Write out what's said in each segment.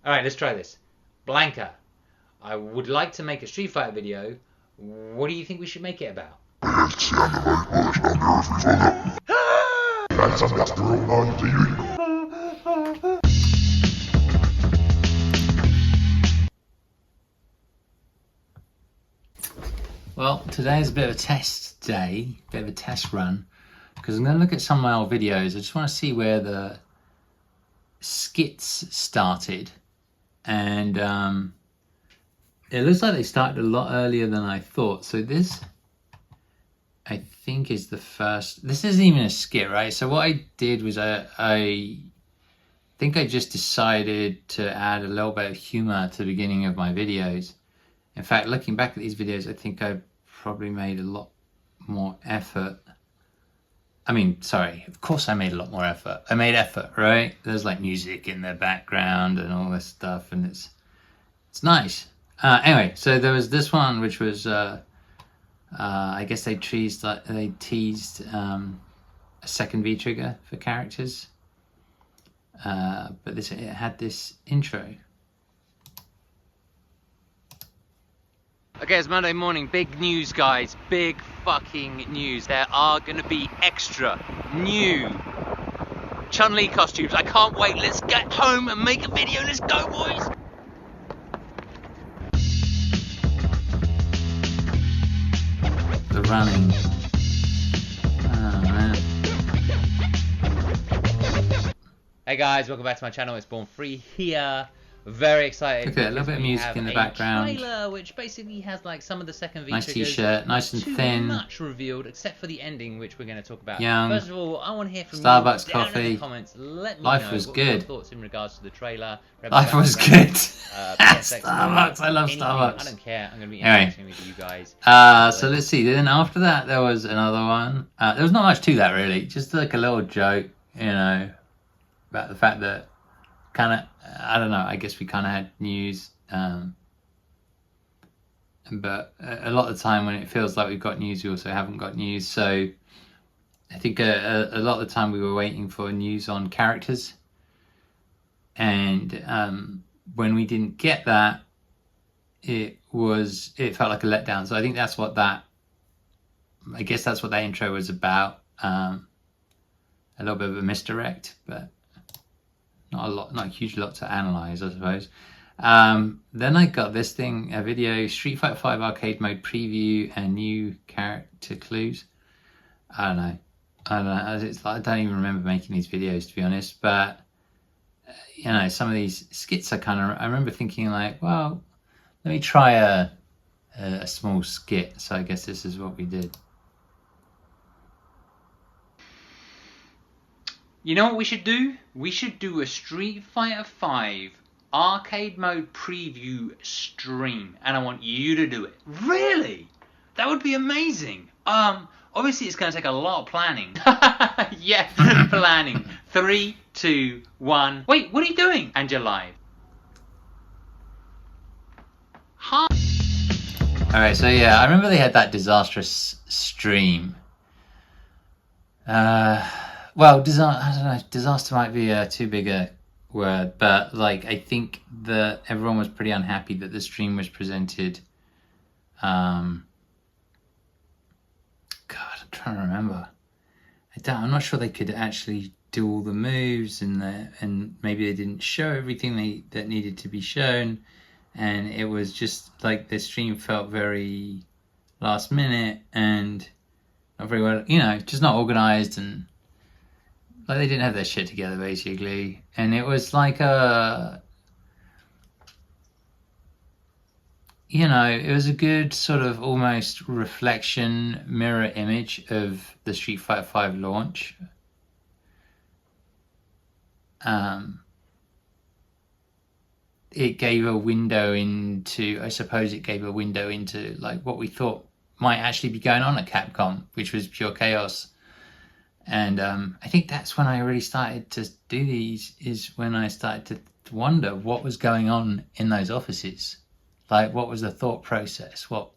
Alright, let's try this. Blanca, I would like to make a Street Fighter video. What do you think we should make it about? Well, today is a bit of a test day, a bit of a test run, because I'm going to look at some of my old videos. I just want to see where the skits started, and it looks like they started a lot earlier than I thought. So this, I think, is the first. This isn't even a skit, right? So what I did was I think I just decided to add a little bit of humor to the beginning of my videos. In fact, looking back at these videos, I think I probably made a lot more effort. I mean, sorry, of course I made a lot more effort. I made effort, right? There's like music in the background and all this stuff, and it's nice. Anyway, so there was this one, which was, I guess they teased a second V trigger for characters. But it had this intro. Okay, it's Monday morning. Big news, guys. Big fucking news. There are going to be extra new Chun-Li costumes. I can't wait. Let's get home and make a video. Let's go, boys. The running. Oh, man. Hey, guys. Welcome back to my channel. It's BornFree here. Very excited. Okay, a little bit of music in the background. Trailer, which basically has like some of the second V nice triggers. T-shirt, nice and thin. Too much revealed, except for the ending, which we're going to talk about. Young. First of all, I want to hear from Starbucks you coffee. down in the comments. Let me Life know was what good. your thoughts in regards to the trailer. Life was good. Starbucks, I love Starbucks. I don't care. I'm going to be anyway, interacting with you guys. So let's see. Then after that, there was another one. There was not much to that really. Just like a little joke, you know, about the fact that kind of, I don't know. I guess we kind of had news. But a lot of the time when it feels like we've got news, we also haven't got news. So I think a lot of the time we were waiting for news on characters, and when we didn't get that, it felt like a letdown. So I think that's what that intro was about. A little bit of a misdirect, but not a huge lot to analyze, I suppose. Then I got this thing, a video, Street Fighter 5 arcade mode preview and new character clues. I don't know. It's like, I don't even remember making these videos, to be honest. But you know, some of these skits I remember thinking like, well, let me try a small skit. So I guess this is what we did. You know what we should do? We should do a Street Fighter 5 arcade mode preview stream, and I want you to do it. Really? That would be amazing. Obviously it's going to take a lot of planning. Yeah, planning. 3, 2, 1. Wait, what are you doing? And you're live. Hi. Alright, so yeah, I remember they had that disastrous stream. Well, I don't know, disaster might be too big a word, but like I think that everyone was pretty unhappy that the stream was presented. God, I'm trying to remember. I'm not sure they could actually do all the moves, and maybe they didn't show everything that needed to be shown, and it was just like the stream felt very last minute and not very well, you know, just not organized, and like they didn't have their shit together basically. And it was like you know, it was a good sort of almost reflection, mirror image of the Street Fighter 5 launch. It gave a window into, I suppose it gave a window into like what we thought might actually be going on at Capcom, which was pure chaos. And I think that's when I really started to do these, is when I started to wonder what was going on in those offices. Like, what was the thought process? What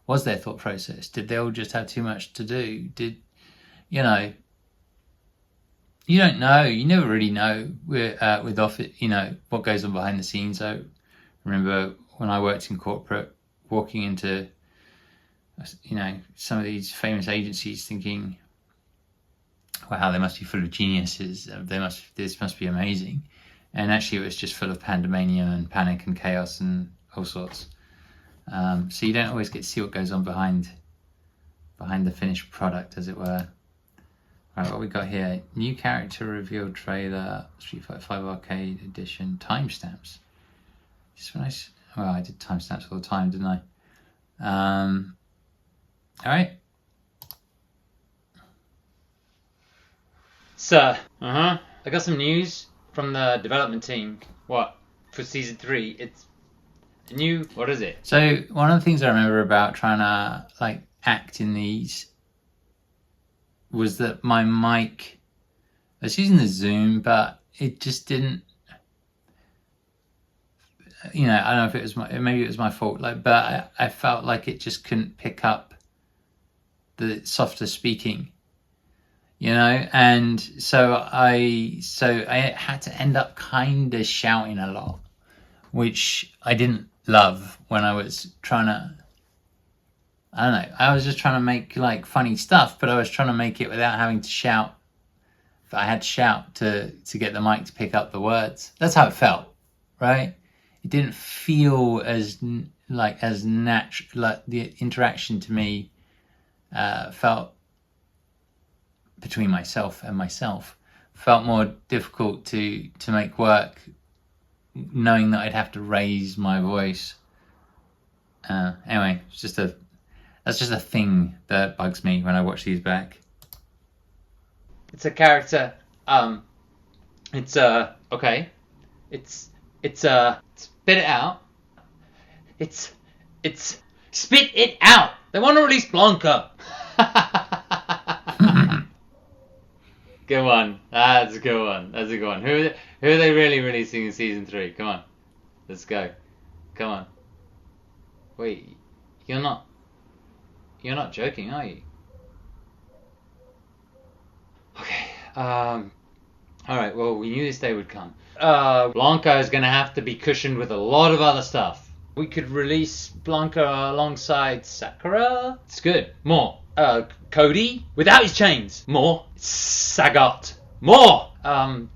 was their thought process? Did they all just have too much to do? Did, you know, you don't know. You never really know with office, you know, what goes on behind the scenes. I remember when I worked in corporate, walking into, you know, some of these famous agencies, thinking, "Wow, they must be full of geniuses. This must be amazing," and actually, it was just full of pandemonium and panic and chaos and all sorts. So you don't always get to see what goes on behind the finished product, as it were. All right, what we got here? New character reveal trailer, Street Fighter 5 Arcade Edition, timestamps. Just when I did timestamps all the time, didn't I? All right. So, I got some news from the development team. What? For season 3, it's new. What is it? So one of the things I remember about trying to like act in these was that my mic, I was using the Zoom, but it just didn't, you know, I don't know if it was maybe it was my fault, like, but I felt like it just couldn't pick up the softer speaking, you know, and so I had to end up kind of shouting a lot, which I didn't love when I was trying to, I don't know, I was just trying to make like funny stuff, but I was trying to make it without having to shout. I had to shout to get the mic to pick up the words. That's how it felt, right? It didn't feel as natural. Like the interaction to me felt between myself and myself felt more difficult to make work, knowing that I'd have to raise my voice. Anyway, that's just a thing that bugs me when I watch these back. It's a character. It's okay. It's spit it out. It's spit it out. They want to release Blanca. Good one. That's a good one. That's a good one. Who are they really releasing in season 3? Come on, let's go. Come on. Wait, you're not joking, are you? Okay. Alright, well, we knew this day would come. Blanca is going to have to be cushioned with a lot of other stuff. We could release Blanca alongside Sakura. It's good. More. Cody without his chains. More. Sagat. More.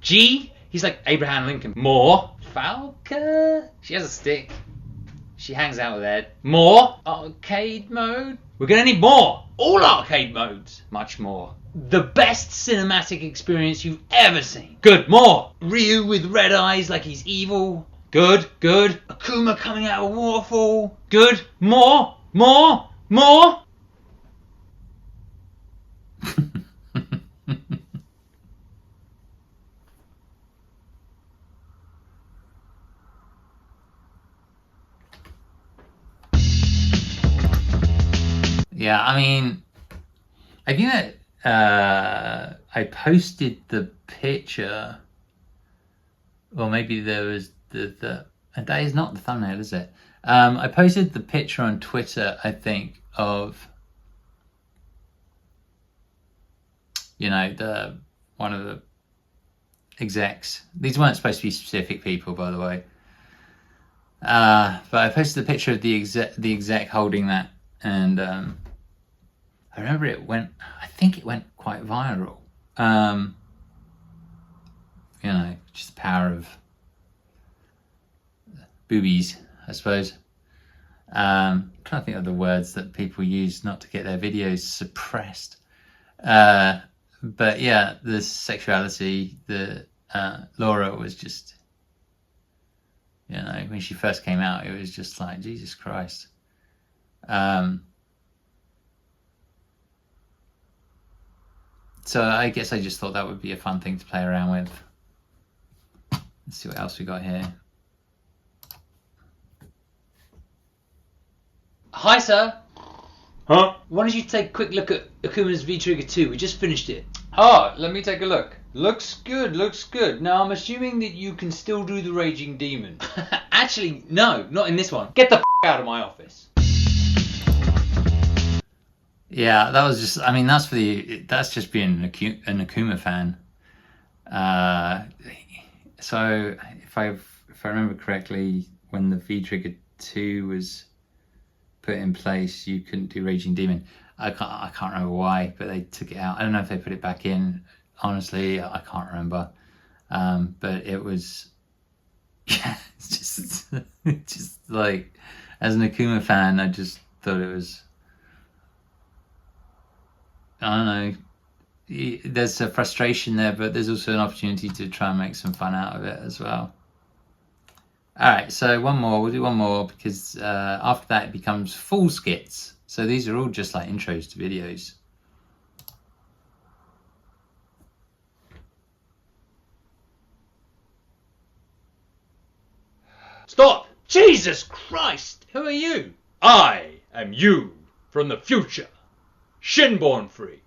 G. He's like Abraham Lincoln. More. Falca. She has a stick. She hangs out with Ed. More. Arcade mode. We're going to need more. All arcade modes. Much more. The best cinematic experience you've ever seen. Good. More. Ryu with red eyes like he's evil. Good. Good. Akuma coming out of a waterfall. Good. More. More. More. Yeah, I mean, I think that I posted the picture, or maybe there was that is not the thumbnail, is it? I posted the picture on Twitter, I think, of, you know, one of the execs. These weren't supposed to be specific people, by the way. But I posted the picture of the exec holding that, and I remember I think it went quite viral. You know, just the power of boobies, I suppose. I'm trying to think of the words that people use not to get their videos suppressed. But yeah, the sexuality, Laura was just, you know, when she first came out, it was just like, Jesus Christ. So I guess I just thought that would be a fun thing to play around with. Let's see what else we got here. Hi, sir. Huh? Why don't you take a quick look at Akuma's V-Trigger 2? We just finished it. Oh, let me take a look. Looks good, looks good. Now, I'm assuming that you can still do the Raging Demon. Actually, no, not in this one. Get the out of my office. Yeah, that was just, I mean, that's just being an Akuma fan. So if I remember correctly, when the V-Trigger 2 was put in place, you couldn't do Raging Demon. I can't remember why, but they took it out. I don't know if they put it back in. Honestly, I can't remember. But it was, yeah, it's just like, as an Akuma fan, I just thought it was, I don't know, there's a frustration there, but there's also an opportunity to try and make some fun out of it as well. Alright, so we'll do one more, because after that it becomes full skits. So these are all just like intros to videos. Stop! Jesus Christ! Who are you? I am you from the future. Shin BornFree.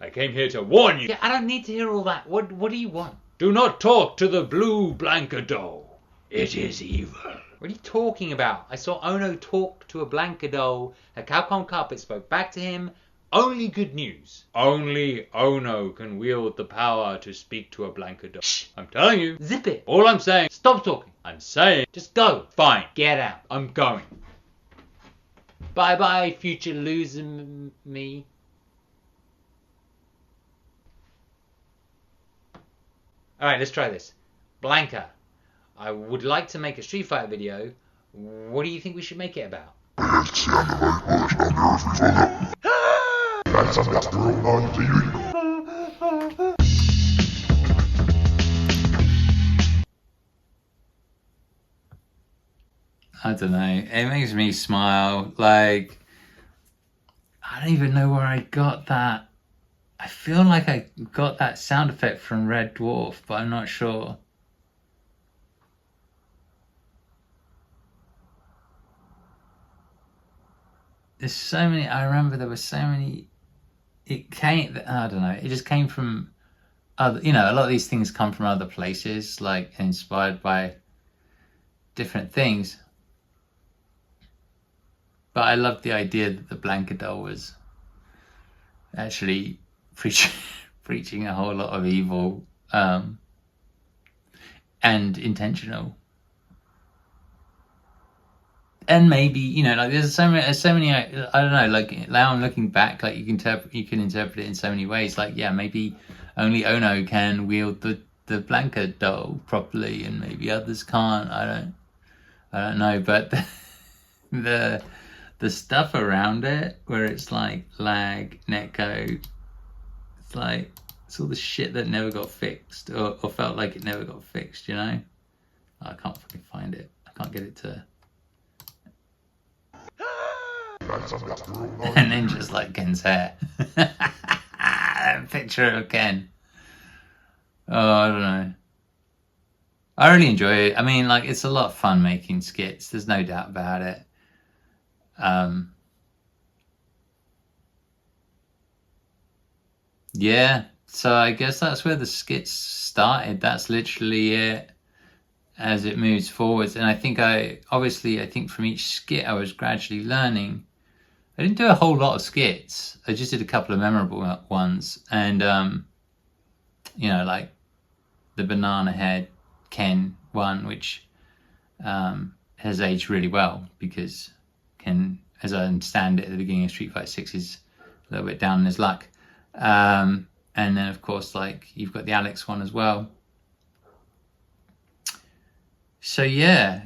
I came here to warn you. Yeah, I don't need to hear all that. What do you want? Do not talk to the blue Blanca doll. It is evil. What are you talking about? I saw Ono talk to a Blanca doll at Capcom Cup. It spoke back to him. Only good news. Only Ono can wield the power to speak to a Blanca doll. Shh, I'm telling you. Zip it. All I'm saying. Stop talking. I'm saying. Just go. Fine. Get out. I'm going. Bye bye, future loser me. Alright, let's try this. Blanca, I would like to make a Street Fighter video. What do you think we should make it about? I don't know. It makes me smile. Like, I don't even know where I got that. I feel like I got that sound effect from Red Dwarf, but I'm not sure. There's so many. I remember there were so many. It came. I don't know. It just came from other. You know, a lot of these things come from other places, like inspired by different things. But I loved the idea that the Blanca doll was actually preaching a whole lot of evil, and intentional. And maybe, you know, like there's so many. I don't know. Like now I'm looking back, like you can interpret it in so many ways. Like, yeah, maybe only Ono can wield the Blanca doll properly, and maybe others can't. I don't know. But the stuff around it, where it's like lag, netcode, it's like it's all the shit that never got fixed, or felt like it never got fixed. You know, I can't fucking find it. I can't get it to. And then just like Ken's hair. Picture of Ken. Oh, I don't know. I really enjoy it. I mean, like, it's a lot of fun making skits. There's no doubt about it. Yeah, so I guess that's where the skits started. That's literally it as it moves forwards. And I think think from each skit I was gradually learning. I didn't do a whole lot of skits. I just did a couple of memorable ones. And, you know, like the Banana Head Ken one, which has aged really well, because Ken, as I understand it, at the beginning of Street Fighter 6 is a little bit down in his luck. And then, of course, like you've got the Alex one as well. So, yeah.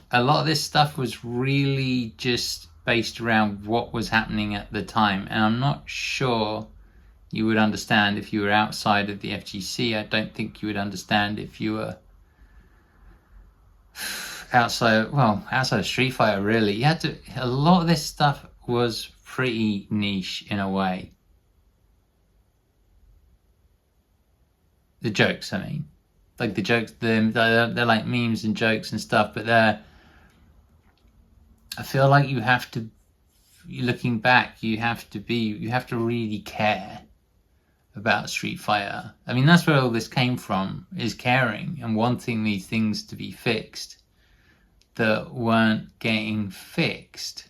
A lot of this stuff was really just based around what was happening at the time. And I'm not sure you would understand if you were outside of the FGC. I don't think you would understand if you were outside of Street Fighter, really. You had to. A lot of this stuff was pretty niche in a way. The jokes, I mean. Like the jokes, they're like memes and jokes and stuff, but I feel like you have to, looking back, you have to really care about Street Fighter. I mean, that's where all this came from, is caring and wanting these things to be fixed that weren't getting fixed.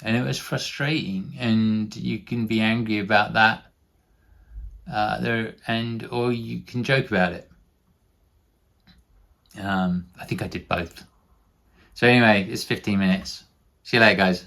and it was frustrating, and you can be angry about that, or you can joke about it. I think I did both. So anyway, it's 15 minutes. See you later, guys.